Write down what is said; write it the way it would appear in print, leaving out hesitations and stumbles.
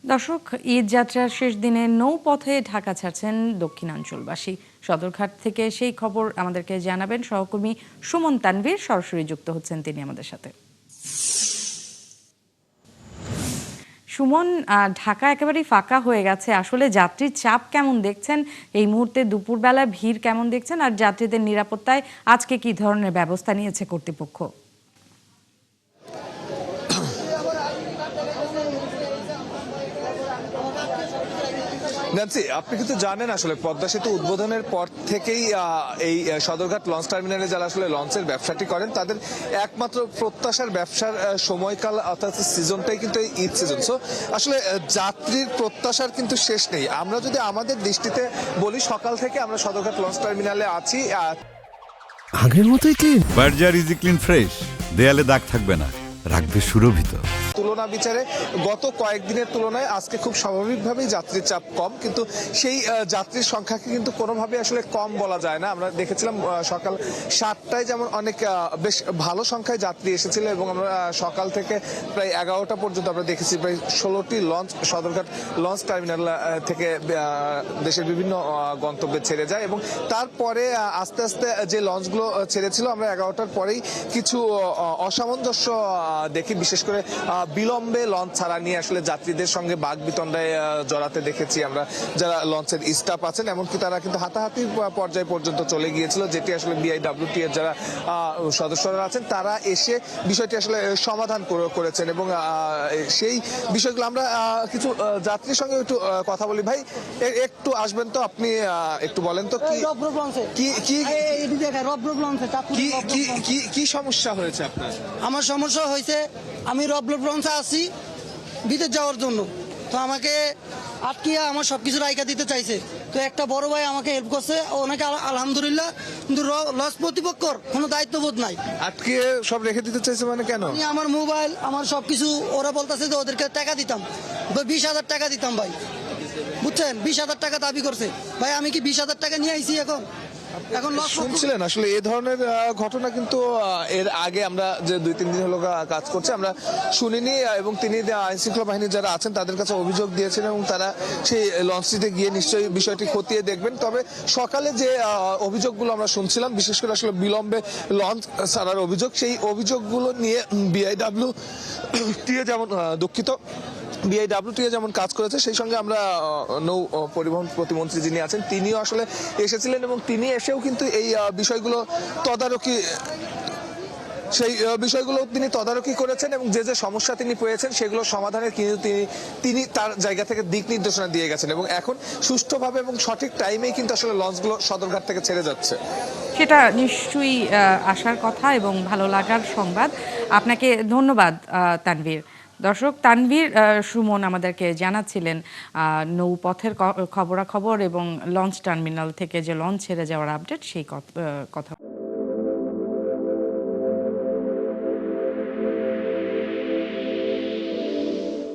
দর্শক, ঈদ যাত্রার শেষ দিনে নৌপথে ঢাকা ছাড়ছেন দক্ষিণাঞ্চলবাসী। সদরঘাট থেকে সেই খবর আমাদেরকে জানাবেন সহকর্মী সুমন তানভীর। সরাসরি যুক্ত হচ্ছেন তিনি আমাদের সাথে। সুমন, ঢাকা একেবারেই ফাঁকা হয়ে গেছে। আসলে যাত্রীর চাপ কেমন দেখছেন এই মুহূর্তে? দুপুরবেলা ভিড় কেমন দেখছেন? আর যাত্রীদের নিরাপত্তায় আজকে কি ধরনের ব্যবস্থা নিয়েছে কর্তৃপক্ষ? ন্যান্সি, আপনি কিন্তু জানেন আসলে পদ্মা সেতু উদ্বোধনের পর থেকেই এই সদরঘাট লঞ্চ টার্মিনালে যারা আসলে লঞ্চের ব্যবসাটি করেন তাদের একমাত্র প্রত্যাশার ব্যবসার সময়কাল অর্থাৎ সিজনটাই কিন্তু এই ঈদ সিজন। সো আসলে যাত্রীর প্রত্যাশার কিন্তু শেষ নেই। আমরা যদি আমাদের দৃষ্টিতে বলি, সকাল থেকে আমরা সদরঘাট লঞ্চ টার্মিনালে আছি। আগের মতোই clean. Berger easy clean fresh, দেয়ালে দাগ থাকবে না, রাখবে সুরভিত। তুলনা বিচারে গত কয়েকদিনের তুলনায় আজকে খুব স্বাভাবিকভাবেই যাত্রীর চাপ কম, কিন্তু সেই যাত্রীর সংখ্যাকে কিন্তু কোনোভাবে আসলে কম বলা যায় না। আমরা দেখেছিলাম সকাল 7টায় যেমন অনেক বেশ ভালো সংখ্যায় যাত্রী এসেছিল, এবং আমরা সকাল থেকে প্রায় 11টা পর্যন্ত আমরা দেখেছি প্রায় 16টি লঞ্চ সদরঘাট লঞ্চ টার্মিনাল থেকে দেশের বিভিন্ন গন্তব্যে ছেড়ে যায়, এবং তারপরে আস্তে আস্তে যে লঞ্চগুলো ছেড়েছিল আমরা 11টার পরেই কিছু অসামঞ্জস্য দেখি। বিশেষ করে বিলম্বে লঞ্চ ছাড়া নিয়ে আসলে যাত্রীদের সঙ্গে বাকবিতণ্ডায় জড়াতে দেখেছি আমরা। যারা লঞ্চের স্টাফ আছেন এমনকি তারা কিন্তু হাতাহাতি পর্যায় পর্যন্ত চলে গিয়েছিল, যেটি আসলে বিআইডব্লিউটি এর যারা সদস্যরা আছেন তারা এসে বিষয়টি আসলে সমাধান করেছেন। এবং সেই বিষয়গুলো আমরা কিছু যাত্রীর সঙ্গে একটু কথা বলি। ভাই, একটু আসবেন তো, আপনি একটু বলেন তো কি সমস্যা হয়েছে আপনার? আমার সমস্যা হয়েছে, আমি রবলব লঞ্চে আছি বিদেশ যাওয়ার জন্য। তো আমাকে আটকিয়া আমার সবকিছু রাইকা দিতে চাইছে। তো একটা বড় ভাই আমাকে হেল্প করছে, অনেকে আলহামদুলিল্লাহ। কিন্তু লঞ্চ কর্তৃপক্ষর কোনো দায়িত্ববোধ নাই। আটকে সব রেখে দিতে চাইছে মানে কেন? আমার মোবাইল, আমার সবকিছু, ওরা বলতেছে যে ওদেরকে টাকা দিতাম, 20,000 টাকা দিতাম ভাই, বুঝছেন? 20,000 টাকা দাবি করছে। ভাই আমি কি 20,000 টাকা নিয়ে আইছি? এখন শুনছিলেন আসলে এই ধরনের ঘটনা কিন্তু এর আগে আমরা যে 2-3 দিন হলো কাজ করছে আমরা শুনিনি, এবং তিনি আইন শৃঙ্খলা বাহিনীর যারা আছেন তাদের কাছে অভিযোগ দিয়েছেন, এবং তারা সেই লঞ্চটিতে গিয়ে নিশ্চয়ই বিষয়টি খতিয়ে দেখবেন। তবে সকালে যে অভিযোগগুলো আমরা শুনছিলাম, বিশেষ করে আসলে বিলম্বে লঞ্চ ছাড়ার অভিযোগ, সেই অভিযোগগুলো নিয়ে বিআইডব্লিউটি যেমন বিআইডব্লিউটি যেমন কাজ করেছে, সেই সঙ্গে আমরা নৌ পরিবহন প্রতিমন্ত্রী যিনি আছেন তিনিও আসলে এসেছিলেন, এবং তিনি এসেও কিন্তু এই বিষয়গুলো তিনি তদারকি করেছেন, এবং যে যে সমস্যা তিনি পেয়েছেন সেগুলো সমাধানের কিন্তু তিনি তার জায়গা থেকে দিক নির্দেশনা দিয়ে গেছেন, এবং এখন সুষ্ঠুভাবে এবং সঠিক টাইমেই কিন্তু আসলে লঞ্চগুলো সদরঘাট থেকে ছেড়ে যাচ্ছে। সেটা নিশ্চয়ই আসার কথা এবং ভালো লাগার সংবাদ। আপনাকে ধন্যবাদ তানভীর। দর্শক, তানভীর সুমন আমাদেরকে জানাচ্ছিলেন নৌপথের খবরাখবর এবং লঞ্চ টার্মিনাল থেকে যে লঞ্চ ছেড়ে যাওয়ার আপডেট, সেই কথা।